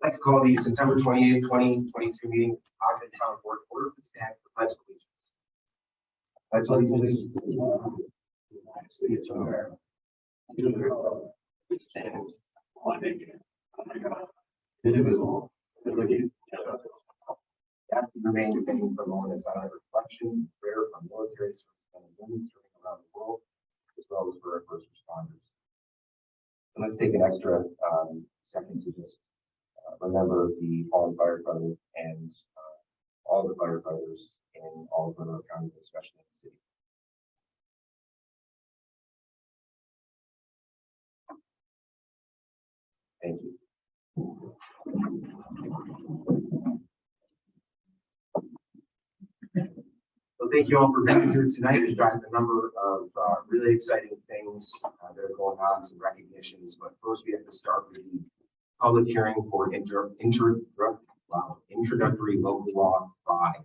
I'd like to call the September 28th, 2022 meeting of Ogden Town Board to order. Please stand for pledge of allegiance. Pledge allegiance to the United States of America. To the republic which stands one nation under God, indivisible, with liberty and justice. That remains standing for a moment is on a reflection, prayer for military service and women serving around the world, as well as for our first responders. And let's take an extra second to just remember the fallen firefighter and all the firefighters in all of Monroe County, especially in the city. Thank you. So thank you all for being here tonight. We've got a number of really exciting things that are going on, some recognitions, but first we have to start with the public hearing for introductory local law 5.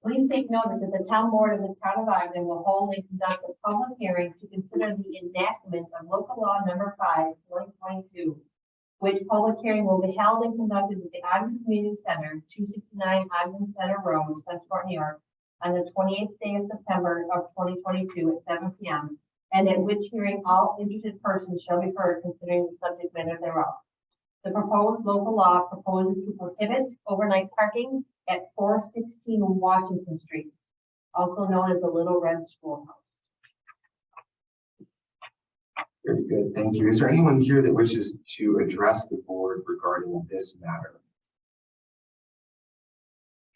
Please take notice that the town board of the town of Ogden will hold and conduct a public hearing to consider the enactment of local law number 5, 2022, which public hearing will be held and conducted at the Ogden Community Center, 269 Ogden Center Road, Spencerport, New York, on the 28th day of September of 2022 at 7 p.m. and at which hearing all interested persons shall be heard considering the subject matter thereof. The proposed local law proposes to prohibit overnight parking at 416 Washington Street, also known as the Little Red Schoolhouse. Very good, thank you. Is there anyone here that wishes to address the board regarding this matter?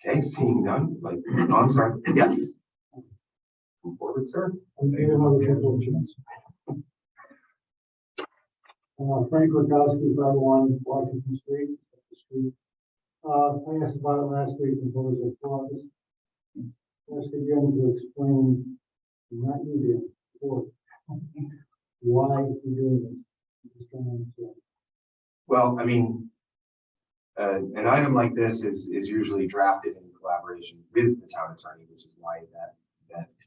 Okay, seeing none, oh, I'm sorry, yes. Come forward, sir. Frank Rukowski, 501 Washington Street. I asked about it last week and was applause. Asked again to explain, not you did, why you're doing this. Just trying to understand. Well, I mean, an item like this is usually drafted in collaboration with the town attorney, which is why that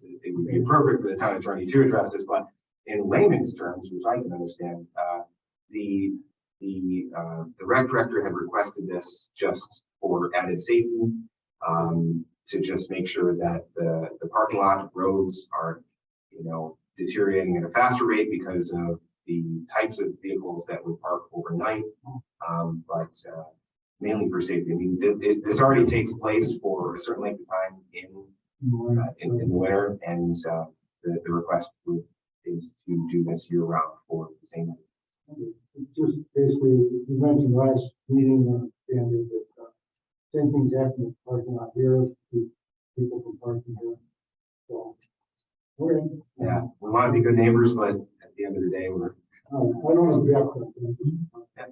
it would be appropriate for the town attorney to address this. But in layman's terms, which I can understand, the rec director had requested this just for added safety, to just make sure that the parking lot roads are, deteriorating at a faster rate because of the types of vehicles that would park overnight, but mainly for safety. I mean, this already takes place for a certain length of time in the winter, and the request is to do this year round for the same reasons. Just basically, you mentioned last meeting, and that same things happen in the parking lot here, people from parking here. So, okay. Yeah, we want to be good neighbors, but at the end of the day, we're. I don't object to that. Yeah.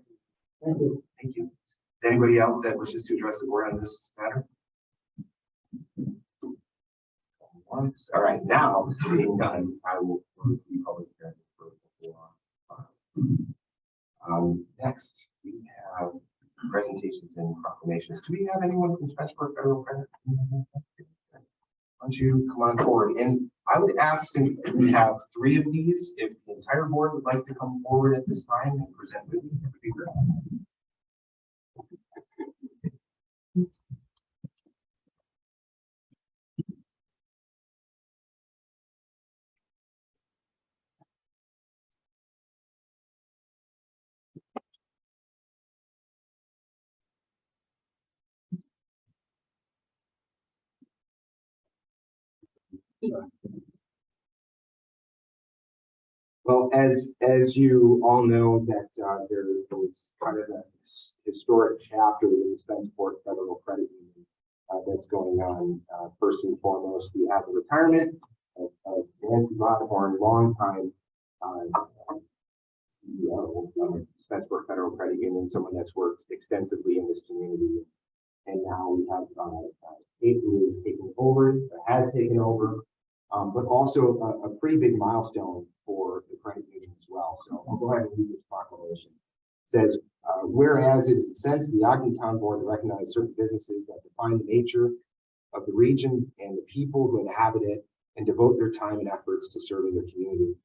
Thank you. Thank you. Is anybody else that wishes to address the board on this matter? Once. All right, now seeing none, I will close the public hearing for the law. Next, we have presentations and proclamations. Do we have anyone from Spencerport Federal Credit? Why don't you come on forward? And I would ask, since we have 3 of these, if the entire board would like to come forward at this time and present with me, that would be great. Well, as you all know, that there was kind of a historic chapter in the Spencerport Federal Credit Union that's going on. First and foremost, we have the retirement of Nancy Lothorn, longtime CEO of Spencerport Federal Credit Union, someone that's worked extensively in this community. And now we have Kate, who is taking over, or has taken over, but also a pretty big milestone for the credit union as well. So I'll go ahead and read this proclamation. It says, whereas it is the sense of the Ogden Town Board to recognize certain businesses that define the nature of the region and the people who inhabit it and devote their time and efforts to serving their community.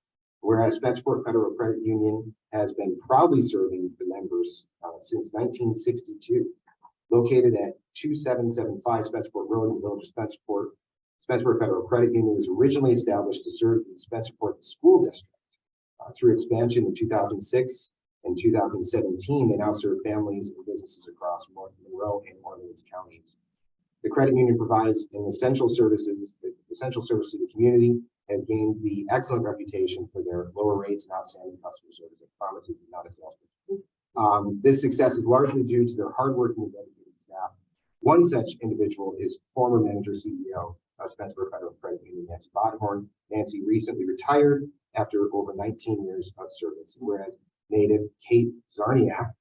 Whereas Spencerport Federal Credit Union has been proudly serving the members since 1962. Located at 2775 Spencerport Road in the village of Spencerport, Spencerport Federal Credit Union was originally established to serve the Spencerport School District. Through expansion in 2006 and 2017, they now serve families and businesses across Monroe and Orleans counties. The credit union provides an essential service to the community, has gained the excellent reputation for their lower rates and outstanding customer service. It promises not a sales pitch. This success is largely due to their hardworking and dedicated staff. One such individual is former manager CEO of Spencerport Federal Credit Union, Nancy Bodhorn. Nancy recently retired after over 19 years of service, whereas native Kate Zarniak,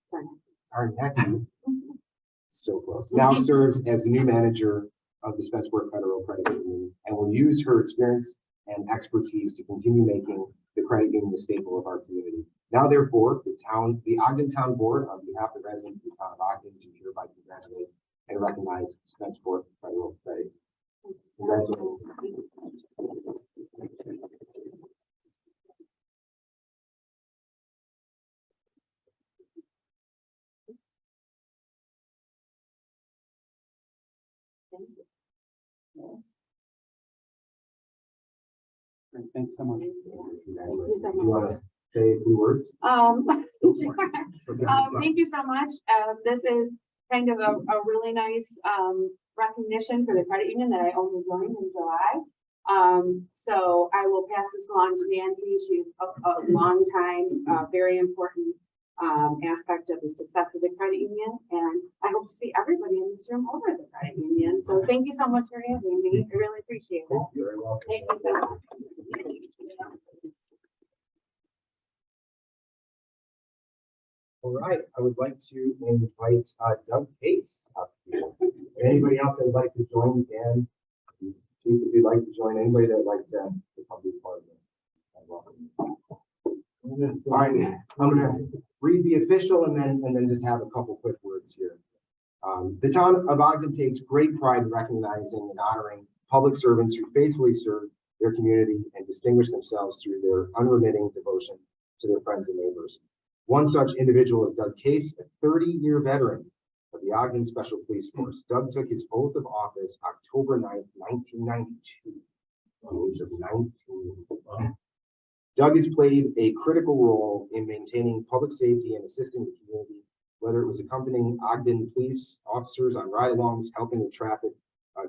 so close, now serves as the new manager of the Spencerport Federal Credit Union and will use her experience and expertise to continue making the credit union a staple of our community. Now, therefore, the Ogden Town Board, on behalf of the residents of the town of Ogden, do hereby congratulate and recognize Spencerport Federal Credit. Congratulations. Thanks so much. You want to say a few words? Thank you so much. This is kind of a really nice recognition for the credit union that I only joined in July. So I will pass this along to Nancy. She's a long time, very important aspect of the success of the credit union. And I hope to see everybody in this room over at the credit union. So thank you so much for having me. I really appreciate it. You're very welcome. Thank you so much. All right, I would like to invite Doug Case up here. Anybody else that would like to join Dan? Chief, if you'd like to join, anybody that would like to come be part of it. Welcome. All right, I'm gonna read the official and then just have a couple quick words here. The town of Ogden takes great pride in recognizing and honoring public servants who faithfully serve their community and distinguish themselves through their unremitting devotion to their friends and neighbors. One such individual is Doug Case, a 30-year veteran of the Ogden Special Police Force. Doug took his oath of office October 9th, 1992, at the age of 19. Doug has played a critical role in maintaining public safety and assisting the community, whether it was accompanying Ogden police officers on ride-alongs, helping with traffic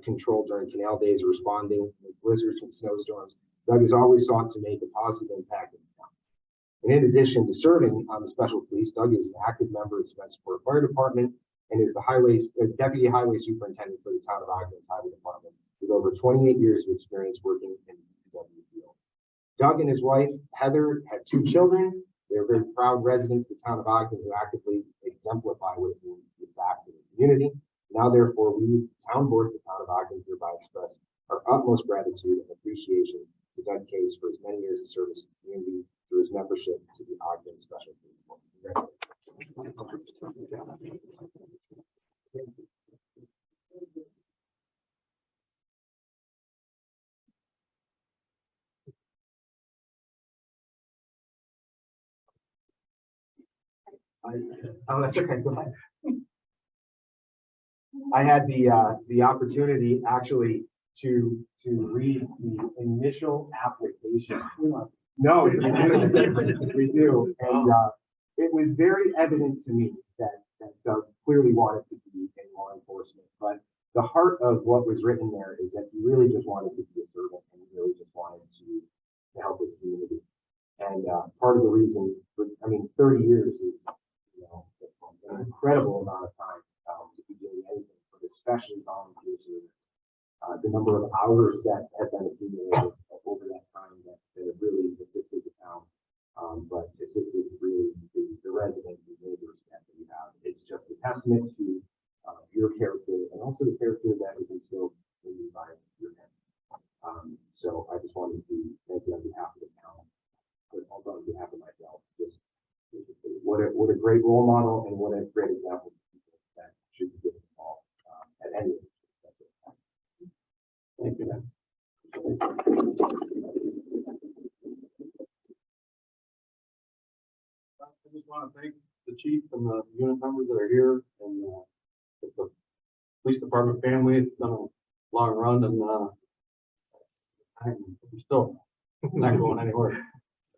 control during canal days, or responding with blizzards and snowstorms. Doug has always sought to make a positive impact in the town. And in addition to serving on the special police, Doug is an active member of the Spencerport Fire Department and is the Deputy Highway Superintendent for the town of Ogden's Highway Department, with over 28 years of experience working in the DPW field. Doug and his wife, Heather, had 2 children. They're very proud residents of the town of Ogden who actively exemplify what it means to give back to the community. Now, therefore, we, town board of the town of Ogden, hereby express our utmost gratitude and appreciation to Doug Case for his many years of service to the community through his membership to the Ogden Special Police Force. That's okay. Go ahead. I had the opportunity actually to read the initial application. No, we do. And it was very evident to me that Doug clearly wanted to be in law enforcement, but the heart of what was written there is that he really just wanted to be a servant and he really just wanted to help his community. And part of the reason, 30 years is, an incredible amount of time to be doing anything, but especially volunteer service. The number of hours that have been accumulated over that time that have really assisted the town, but assisted really the residents and neighbors that we have. It's just a testament to your character and also the character that is instilled in you by your parents. So I just wanted to thank you on behalf of the town, but also on behalf of myself. Just what a great role model and what a great example that should be given all at any age. Thank you, man. I just want to thank the chief and the unit members that are here, and it's a police department family. It's been a long run, and I'm still not going anywhere.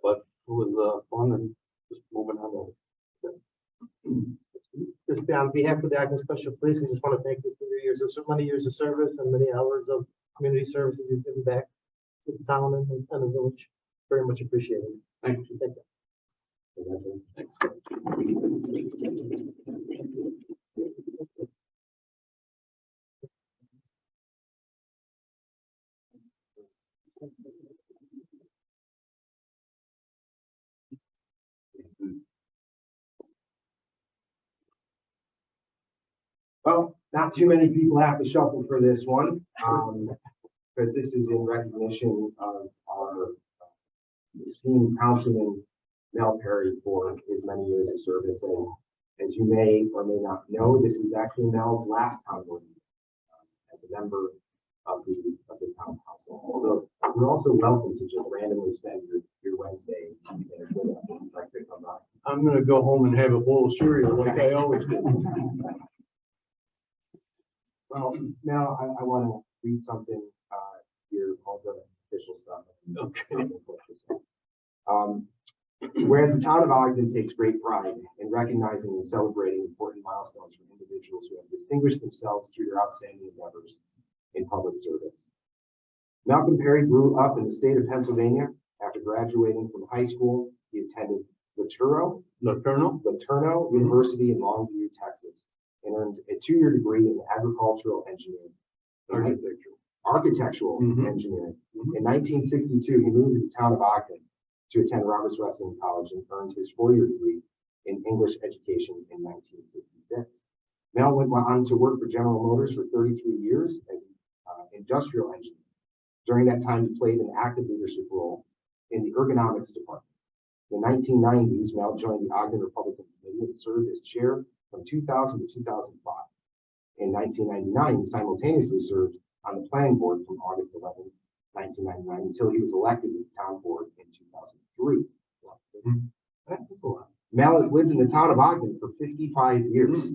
But it was fun and just moving on. Just on behalf of the Ogden Special Police, we just want to thank you for your years of, so many years of service and many hours of community service that you've given back to the town and the village. Very much appreciated. Thank you. Thank you. Well, not too many people have to shuffle for this one, because this is in recognition of our esteemed councilman Mel Perry for his many years of service. And as you may or may not know, this is actually Mel's last town board meeting, as a member of the town council. Although you're also welcome to just randomly spend your Wednesday with us and try to come by. I'm gonna go home and have a bowl of cereal like I always do. Well, now I want to read something here, all the official stuff. Okay. Whereas the town of Ogden takes great pride in recognizing and celebrating important milestones for individuals who have distinguished themselves through their outstanding endeavors in public service. Malcolm Perry grew up in the state of Pennsylvania. After graduating from high school, he attended LeTourneau University in Longview, Texas, and earned a 2-year degree in agricultural engineering. Architectural engineering. In 1962, he moved to the town of Ogden to attend Roberts Wesleyan College and earned his 4-year degree in English education in 1966. Mel went on to work for General Motors for 33 years as industrial engineer. During that time, he played an active leadership role in the ergonomics department. In the 1990s, Mel joined the Ogden Republican Committee and served as chair from 2000 to 2005. In 1999, he simultaneously served on the planning board from August 11, 1999, until he was elected to the town board in 2003. Mel has lived in the town of Ogden for 55 years.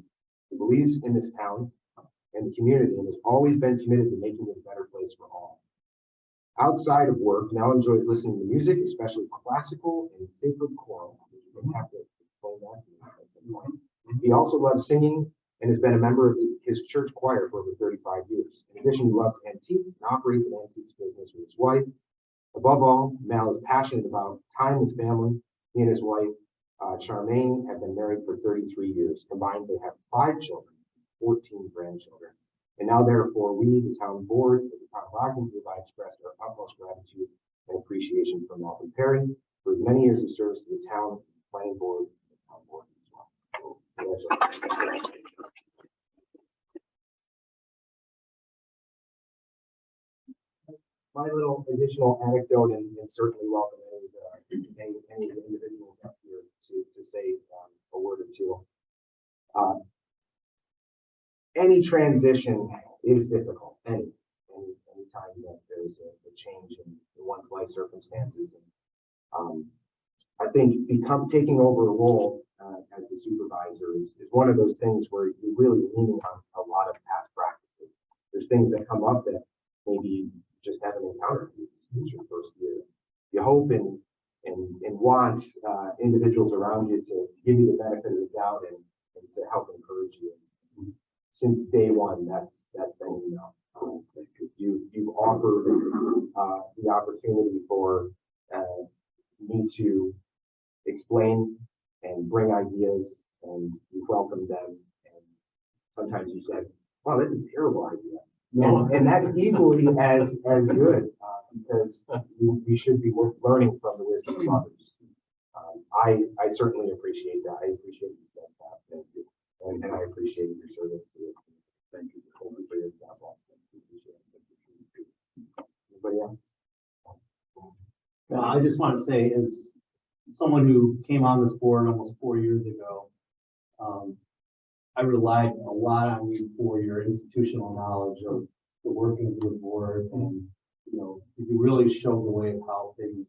He believes in this town and the community and has always been committed to making it a better place for all. Outside of work, Mel enjoys listening to music, especially classical and sacred choral. You don't have to explain that. He also loves singing and has been a member of his church choir for over 35 years. In addition, he loves antiques and operates an antiques business with his wife. Above all, Mel is passionate about time with family. He and his wife, Charmaine, have been married for 33 years. Combined, they have 5 children, 14 grandchildren. And now, therefore, we, the town board of the town of Ogden, hereby express our utmost gratitude and appreciation for Malcolm Perry for his many years of service to the town, planning board, and the town board as well. So, congratulations. My little additional anecdote, and certainly welcome any individual up here to say a word or two. Any transition is difficult. Any time that there's a change in one's life circumstances, and I think taking over a role as the supervisor is one of those things where you're really leaning on a lot of past practices. There's things that come up that maybe you just haven't encountered. It's your first year. You hope and want individuals around you to give you the benefit of the doubt and to help encourage you. Since day one, that's been you've offered the opportunity for me to explain and bring ideas, and you welcomed them. And sometimes you said, "Wow, that's a terrible idea," and that's equally as good because we should be learning from the wisdom of others. I certainly appreciate that. I appreciate you said that. Thank you. And I appreciate your service to this. Thank you for your example. Anybody else? I just want to say, as someone who came on this board almost 4 years ago, I relied a lot on you for your institutional knowledge of the workings of the board, and you really showed the way of how things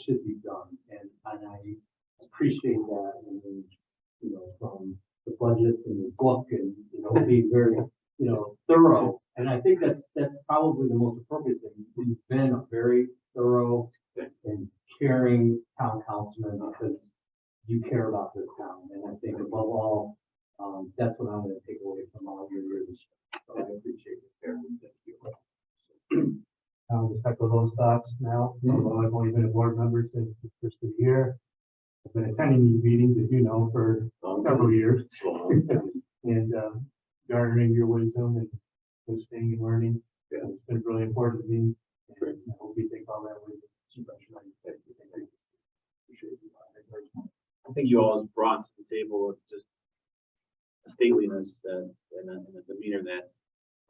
should be done, and I appreciate that. And from the budgets and the book and, being very, thorough. And I think that's probably the most appropriate thing. You've been a very thorough and caring town councilman because you care about this town. And I think above all, that's what I'm gonna take away from all your years. So I appreciate your care. Thank you. I'll just echo those thoughts now, although I've only been a board member since the first of the year. I've been attending these meetings, as you know, for several years. And garnering your wisdom and listening and learning. Yeah, it's been really important to me. And I hope you take all that with you. Thank you. Appreciate you. I think you all brought to the table just a stateliness and a demeanor that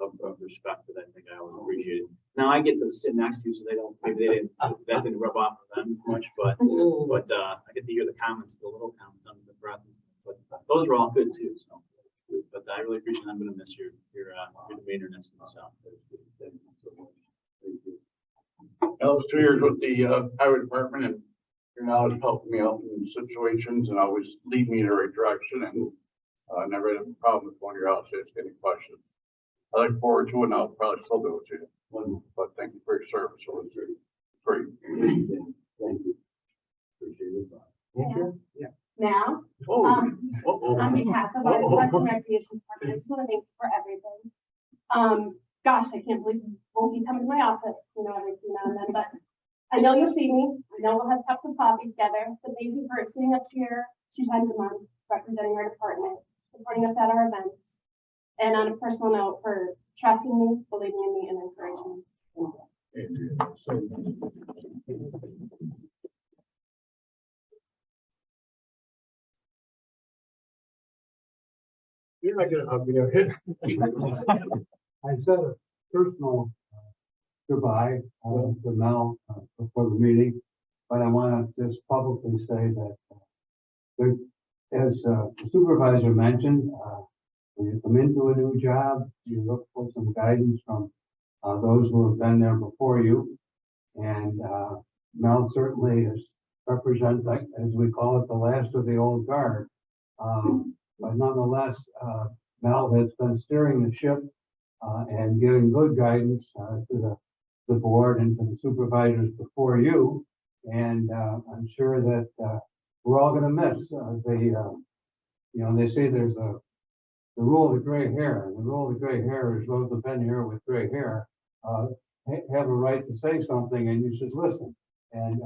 of respect that I think I always appreciated. Now I get to sit next to you, so that didn't rub off on them much, but I get to hear the comments, the little comments under the breath. But those were all good too. So, but I really appreciate it. I'm going to miss your demeanor next to myself. Thank you so much. Thank you. I was 2 years with the highway department, and your knowledge helped me out in situations and always lead me in the right direction, and never had a problem with one of your outfits getting questions. I look forward to it, and I'll probably still do it to you. Wonderful. But thank you for your service. It was great. Thank you. Appreciate it. Yeah. Now, Oh, on behalf of our Parks and Recreation Department, I just want to thank you for everything. Gosh, I can't believe you won't be coming to my office, every few now and then, but I know you'll see me. I know we'll have cups of coffee together, but thank you for sitting up here 2 times a month, representing our department, supporting us at our events, and on a personal note, for trusting me, believing in me, and encouraging me. You're not gonna hug me out here. I said a personal goodbye to Mel before the meeting, but I want to just publicly say that as the supervisor mentioned, when you come into a new job, you look for some guidance from those who have been there before you. And Mel certainly represents, like, as we call it, the last of the old guard. But nonetheless, Mel has been steering the ship and giving good guidance to the board and to the supervisors before you. And I'm sure that we're all going to miss they say there's the rule of the gray hair. And the rule of the gray hair is those who've been here with gray hair have a right to say something, and you should listen. And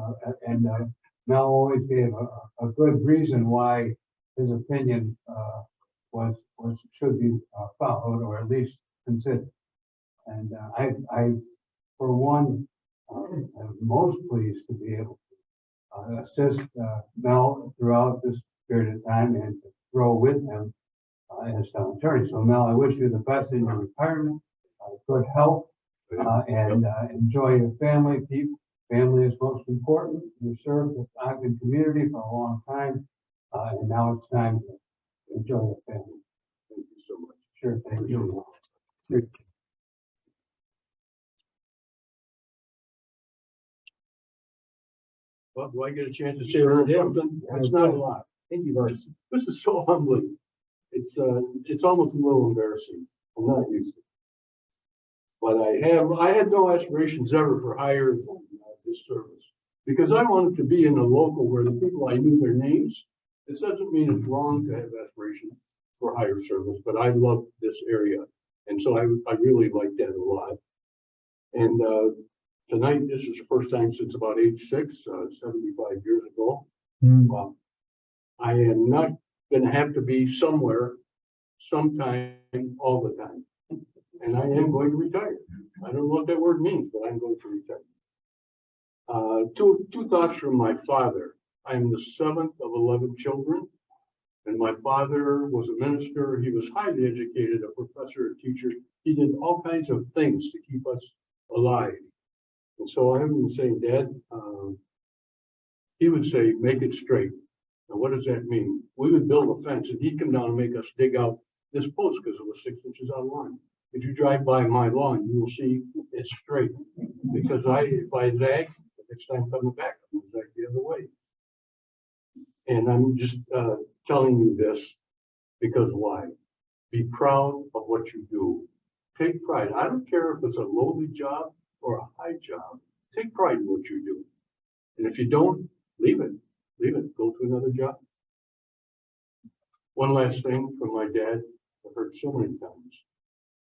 Mel always gave a good reason why his opinion should be followed, or at least considered. And I for one, am most pleased to be able to assist Mel throughout this period of time and to grow with him as town attorney. So Mel, I wish you the best in your retirement, good health, and enjoy your family. Family is most important. You served the Ogden community for a long time, and now it's time to enjoy your family. Thank you so much. Sure, thank you. Well, do I get a chance to say something? It's not a lot. Thank you, Vice. This is so humbling. It's almost a little embarrassing. I'm not used to it. But I had no aspirations ever for higher than this service, because I wanted to be in a local where the people, I knew their names. This doesn't mean it's wrong to have aspirations for higher service, but I love this area. And so I really like that a lot. And tonight, this is the first time since about age 6, 75 years ago. I am not going to have to be somewhere, sometime, all the time. And I am going to retire. I don't know what that word means, but I'm going to retire. Two thoughts from my father. I'm the 7th of 11 children, and my father was a minister. He was highly educated, a professor, a teacher. He did all kinds of things to keep us alive. And so I have been saying, Dad, he would say, make it straight. Now, what does that mean? We would build a fence, and he'd come down and make us dig out this post because it was 6 inches out of line. If you drive by my lawn, you will see it's straight. Because if I zag, the next time coming back, I'm zag the other way. And I'm just telling you this because why? Be proud of what you do. Take pride. I don't care if it's a lowly job or a high job. Take pride in what you do. And if you don't, leave it. Leave it. Go to another job. One last thing from my dad, I've heard so many times.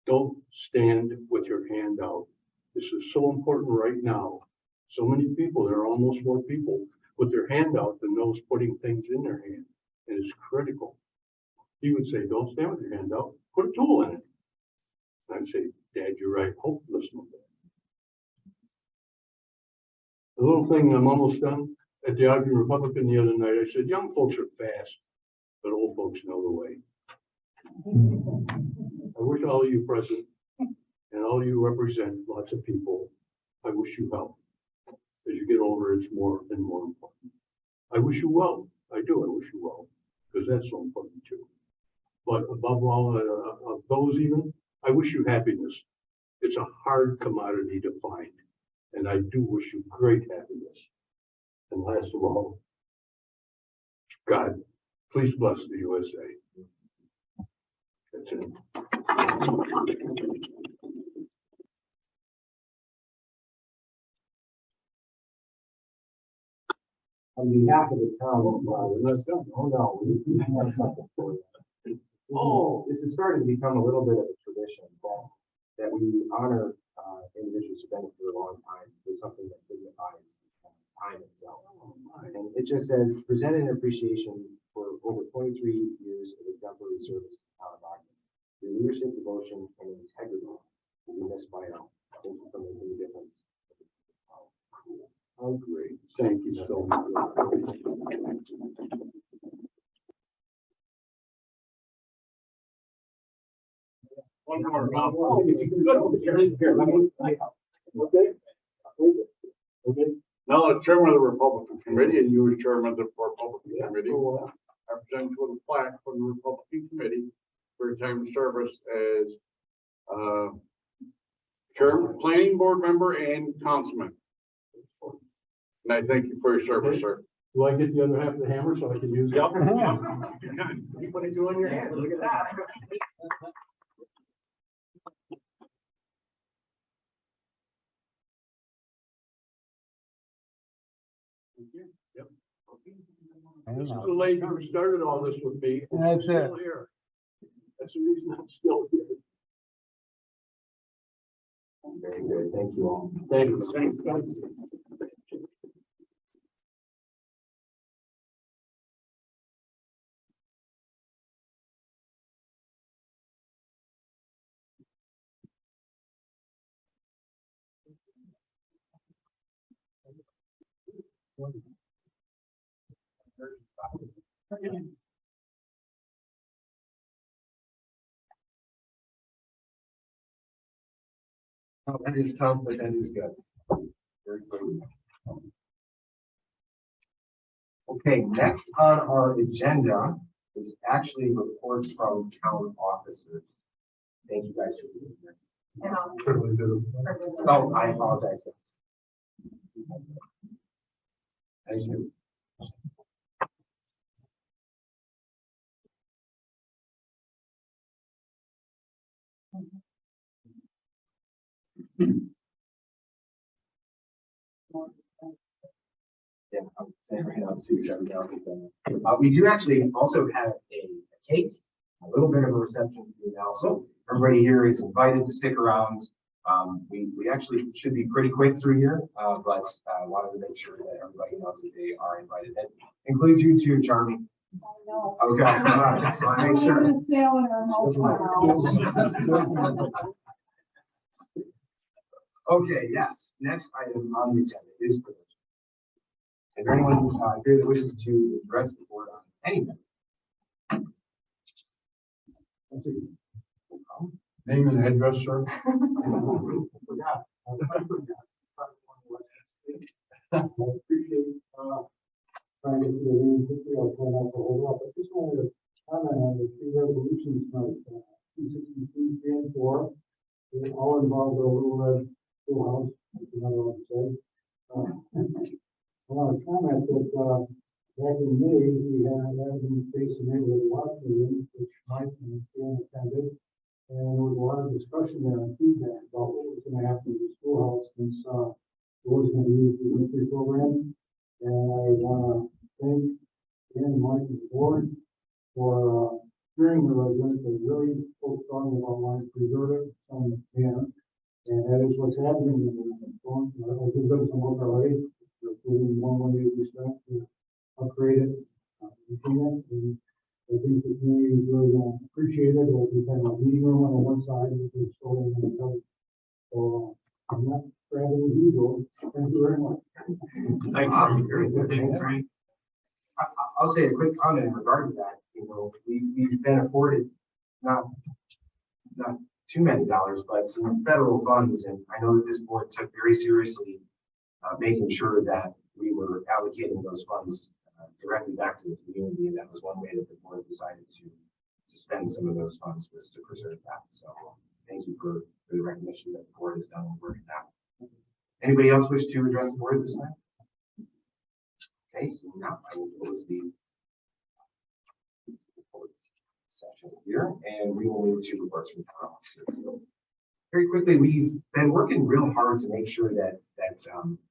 Don't stand with your hand out. This is so important right now. So many people, there are almost more people with their hand out than those putting things in their hand. And it's critical. He would say, don't stand with your hand out, put a tool in it. And I'd say, Dad, you're right. Hope listen to that. The little thing, I'm almost done. At the Ogden Republican the other night, I said, young folks are fast, but old folks know the way. I wish all of you present and all of you represent lots of people. I wish you health. As you get older, it's more and more important. I wish you well. I do. I wish you well, because that's so important too. But above all of those even, I wish you happiness. It's a hard commodity to find. And I do wish you great happiness. And last of all, God, please bless the USA. That's it. On behalf of the town, let's go. Oh, no, we have something for you. Oh, this is starting to become a little bit of a tradition that we honor individuals who've been here for a long time with something that signifies time itself. And it just says, present an appreciation for over 23 years of exemplary service to the town of Ogden. Your leadership, devotion, and integrity will be missed by all. Thank you for making a difference. Oh, great. Thank you so much. One more. Okay. Okay. Now, as chairman of the Republican Committee, and you as chairman of the Republican Committee, I present you with a plaque from the Republican Committee for your time of service as chairman, planning board member, and councilman. And I thank you for your service, sir. Do I get the other half of the hammer so I can use it? Yep. You put it two on your hand. Look at that. Yep. This is the lady who started all this with me. That's it. Still here. That's the reason I'm still here. Very good. Thank you all. Thanks. Oh, that is tough, but that is good. Very good. Okay, next on our agenda is actually reports from town officers. Thank you guys for being here. And I'll- Oh, I apologize. Yes. Thank you. Yeah, I'm saying right now too. We do actually also have a cake, a little bit of a reception for you now. So everybody here is invited to stick around. We actually should be pretty quick through here, but wanted to make sure that everybody knows that they are invited. That includes you too, Charmy. Okay, all right. So I make sure. Okay, yes. Next item on the agenda is privilege. Is there anyone here that wishes to address the board on anything? Name and address, sir. Forgot. I appreciate, trying to get to the meeting quickly. I'll try not to hold up. I just wanted to comment on the three resolutions tonight, 263 and 4. They all involve the Little Red Schoolhouse, if you know what I'm saying. I want to comment that, Back in May, we had Avenue Basin Neighborhood Watch meeting, which Mike and Dan attended. And there was a lot of discussion there and feedback about what was gonna happen to the schoolhouse since, it was gonna use the winter program. And I wanna thank Dan, Mike, and the board for, hearing the residents that really spoke strongly about wanting to preserve it on the manner. And that is what's happening in the front. I think there's some work already, including one way we start to upgrade it, maintain it, and I think the community is really gonna appreciate it. We've had a meeting room on one side, and it's stolen on the other. So, I'm not grabbing the usual. Thank you very much. Very good. Thanks, Frank. I'll say a quick comment in regard to that. You know, we've been afforded not too many dollars, but some federal funds, and I know that this board took very seriously making sure that we were allocating those funds directly back to the community, and that was one way that the board decided to spend some of those funds, was to preserve that. So thank you for the recognition that the board has done work in that. Anybody else wish to address the board this time? Okay, so now I will close the session here, and we will move to reports from town officers. So very quickly, we've been working real hard to make sure that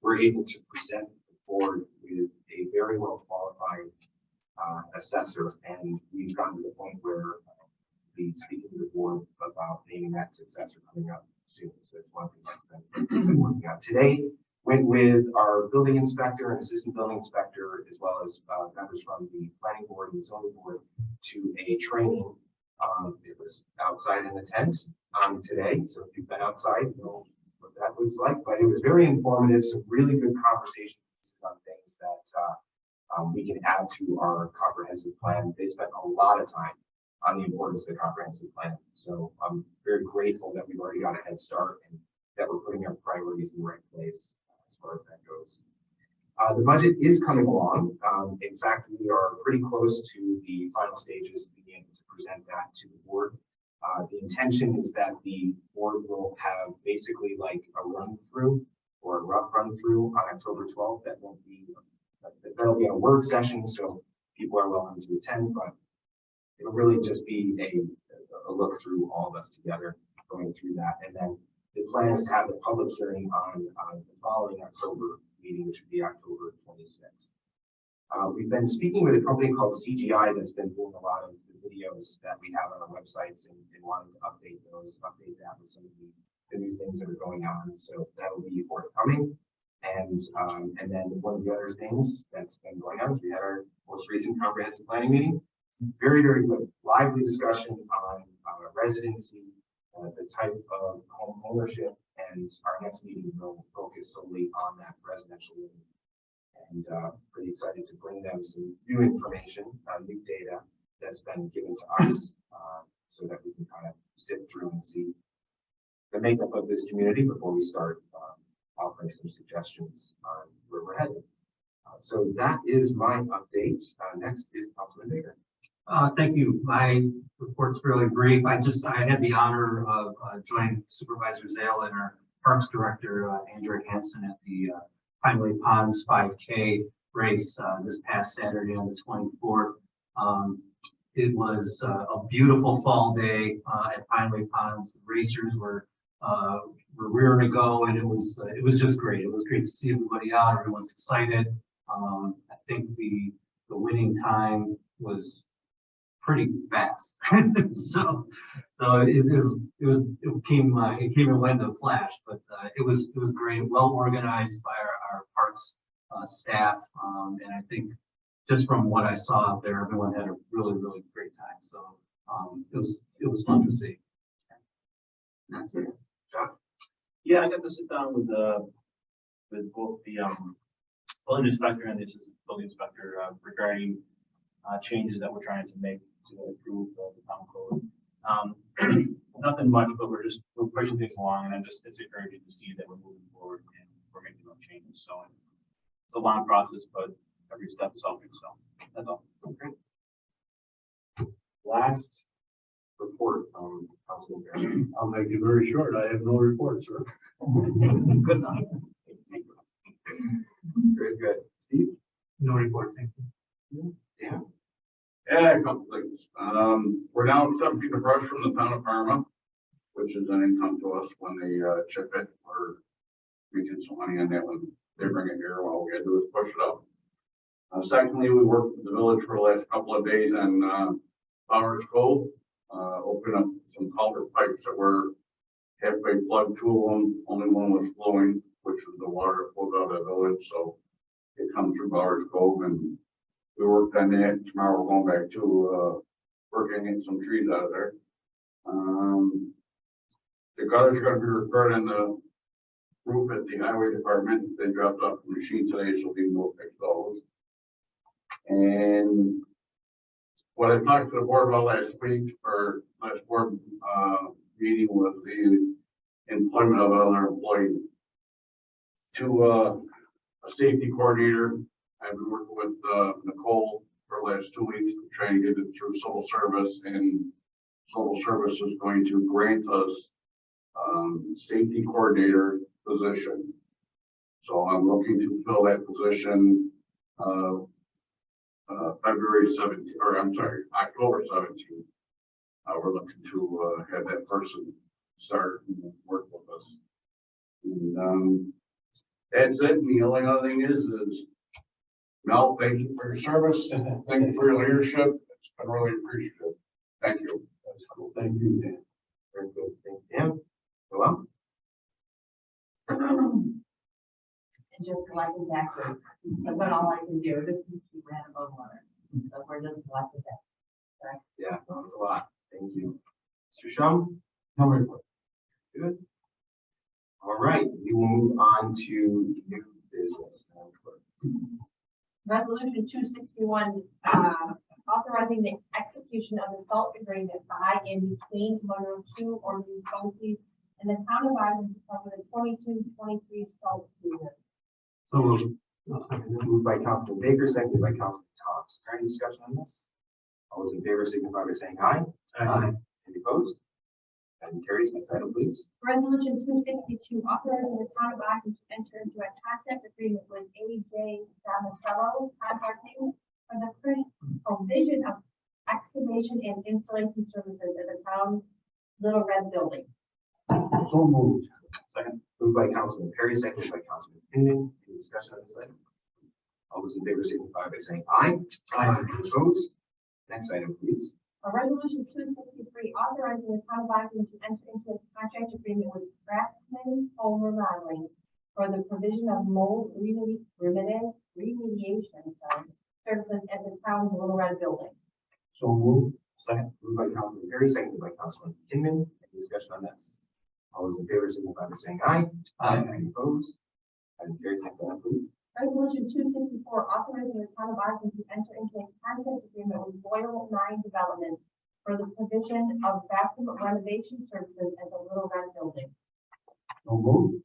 we're able to present the board with a very well qualified assessor, and we've gotten to the point where we'll be speaking to the board about naming that successor coming up soon. So it's one thing that's been working on today. Went with our building inspector and assistant building inspector, as well as members from the planning board and zoning board, to a training. It was outside in the tent today, so if you've been outside, you know what that looks like. But it was very informative, some really good conversations on things that we can add to our comprehensive plan. They spent a lot of time on the importance of the comprehensive plan, so I'm very grateful that we've already got a head start and that we're putting our priorities in the right place as far as that goes. The budget is coming along. In fact, we are pretty close to the final stages of being able to present that to the board. The intention is that the board will have basically like a run through or a rough run through on October 12th. That'll be a work session, so people are welcome to attend, but it'll really just be a look through all of us together going through that. And then the plan is to have the public hearing on the following October meeting, which would be October 26th. We've been speaking with a company called CGI that's been doing a lot of the videos that we have on our websites and wanting to update that with some of the new things that are going on. So that will be forthcoming. And then one of the other things that's been going on, we had our most recent comprehensive planning meeting. Very, very good, lively discussion on residency, the type of home ownership, and our next meeting will focus solely on that residential living. And pretty excited to bring them some new information, new data that's been given to us, so that we can kind of sit through and see the makeup of this community before we start offering some suggestions on where we're headed. So that is my update. Next is Councilman Baker. Thank you. My report's fairly brief. I had the honor of joining Supervisor Zale and our Parks Director, Andrew Hansen, at the Pineway Ponds 5K race this past Saturday on the 24th. It was a beautiful fall day at Pineway Ponds. The racers were rearing to go, and it was just great. It was great to see everybody out. Everyone's excited. I think the winning time was pretty fast. so it came and went in a flash, but it was great, well organized by our parks staff, and I think just from what I saw out there, everyone had a really, really great time. So it was fun to see. That's it. Yeah, I got to sit down with both the building inspector and the assistant building inspector regarding changes that we're trying to make to improve the town code. Nothing much, but we're pushing things along, and it's encouraging to see that we're moving forward and we're making those changes. So it's a long process, but every step is helping. So that's all. Okay. Last report from Councilman Baker. I'll make it very short. I have no report, sir. Good enough. Very good. Steve? No report. Thank you. Dan? Yeah, a couple things. We're now accepting the brush from the town of Parma, which is an income to us when they, chip it, or we get some money on that when they bring it here. All we gotta do is push it up. Secondly, we worked with the village for the last couple of days on, Powers Cove, open up some culvert pipes that were halfway plugged, two of them, only one was flowing, which is the water that flows out of the village, so it comes through Powers Cove, and we worked on that. Tomorrow we're going back to, working in some trees out of there. The gutters are gonna be repaired on the roof at the highway department. They dropped off the machine today, so we can go fix those. And what I talked to the board about last week, or last board, meeting, was the employment of another employee to, a safety coordinator. I've been working with, Nicole for the last 2 weeks, trying to get it through civil service, and civil service is going to grant us, safety coordinator position. So I'm looking to fill that position, February 17th, or I'm sorry, October 17th. We're looking to, have that person start and work with us. And, that's it. And the only other thing is Mel, thank you for your service. Thank you for your leadership. It's been really appreciative. Thank you. That's cool. Thank you, Dan. Very good. Thank you, Dan. Go on. And just collecting taxes, that's about all I can do, just keep random water. So we're just collecting that. Yeah, that was a lot. Thank you. Mr. Shum? No report. Good. All right, we will move on to new business. Resolution 261, authorizing the execution of the salt agreement by and between Monroe 2 or New Counties and the town of Ivan for the 22-23 salt season. So moved. Moved by Councilman Baker, seconded by Councilman Thomas. Is there any discussion on this? All those in favor signify by saying aye. Aye. Any opposed? Item carries. Next item, please. Resolution 262, authorizing the town of Ivan to enter into a contract agreement with AJ Damasello Contracting for the provision of excavation and installation services at the town Little Red Building. So moved. Second. Moved by Councilman Perry, seconded by Councilman Pinman. Any discussion on this item? All those in favor signify by saying aye. Aye. Any opposed? Next item, please. A resolution 263, authorizing the town of Ivan to enter into a contract agreement with Craftsman Home Remodeling for the provision of mold remediation services at the town's Little Red Building. So moved. Second. Moved by Councilman Perry, seconded by Councilman Pinman. Any discussion on this? All those in favor signify by saying aye. Aye. Any opposed? Item carries. Next item, please. Resolution 264, authorizing the town of Ivan to enter into a contract agreement with Boyle 9 Development for the provision of bathroom renovation services at the Little Red Building. So moved.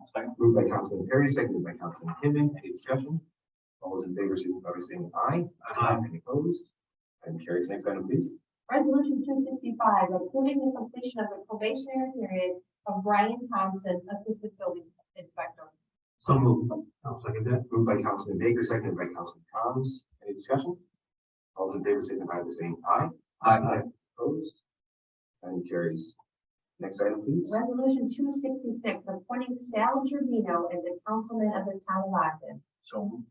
Second. Moved by Councilman Perry, seconded by Councilman Pinman. Any discussion? All those in favor signify by saying aye. Aye. Any opposed? Item carries. Next item, please. Resolution 265, approving the completion of the probationary period of Brian Thompson, Assistant Building Inspector. So moved. I'll second that. Moved by Councilman Baker, seconded by Councilman Thomas. Any discussion? All those in favor signify by saying aye. Aye. Opposed? Item carries. Next item, please. Resolution 266, appointing Sal Gerbino as the councilman of the town of Ogden. So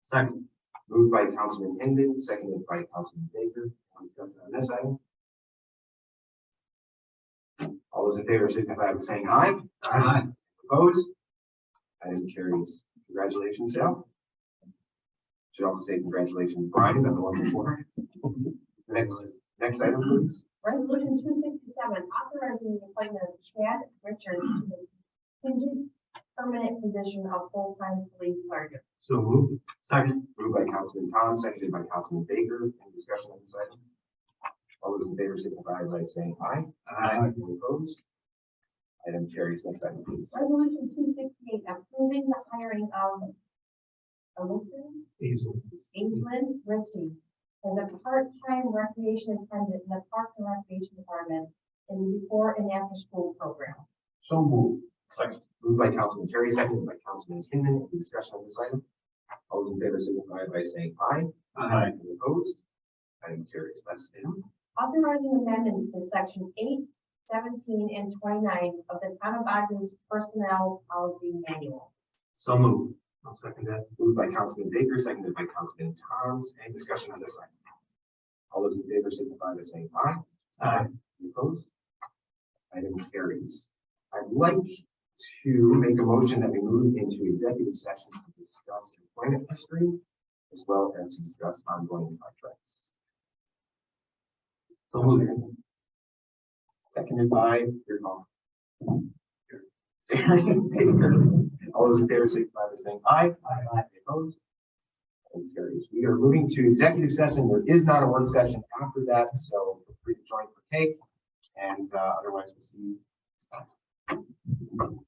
Second. moved by Councilman Hendon, seconded by Councilman Baker. Any discussion on this item? All those in favor signify by saying aye. Aye. Opposed? Item carries. Congratulations, Sal. Should also say congratulations, Brian, on the one before. Next item, please. Resolution 267, authorizing the appointment of Chad Richards to the contingent permanent position of full-time police sergeant. So moved. Second. Moved by Councilman Tom, seconded by Councilman Baker. Any discussion on this item? All those in favor signify by saying aye. Aye. Any opposed? Item carries. Next item, please. Resolution 268, approving the hiring of Easily. England Ritchie as a part-time recreation attendant in the Parks and Recreation Department in the before and after school program. So moved. Second. Moved by Councilman Terry, seconded by Councilman Kinman. Any discussion on this item? All those in favor signify by saying aye. Aye. Any opposed? Item carries. Last item. Authorizing amendments to section 8, 17, and 29 of the Town of Ogden's Personnel Policy Manual. So moved. I'll second that. Moved by Councilman Baker, seconded by Councilman Thomas. Any discussion on this item? All those in favor signify by saying aye. Aye. Any opposed? Item carries. I'd like to make a motion that we move into executive session to discuss employment history as well as to discuss ongoing contracts. So moved. Seconded by your call. Aaron Baker. All those in favor signify by saying aye. Aye. Any opposed? Item carries. We are moving to executive session. There is not a work session after that, so feel free to join for cake. And otherwise, we'll see you next time.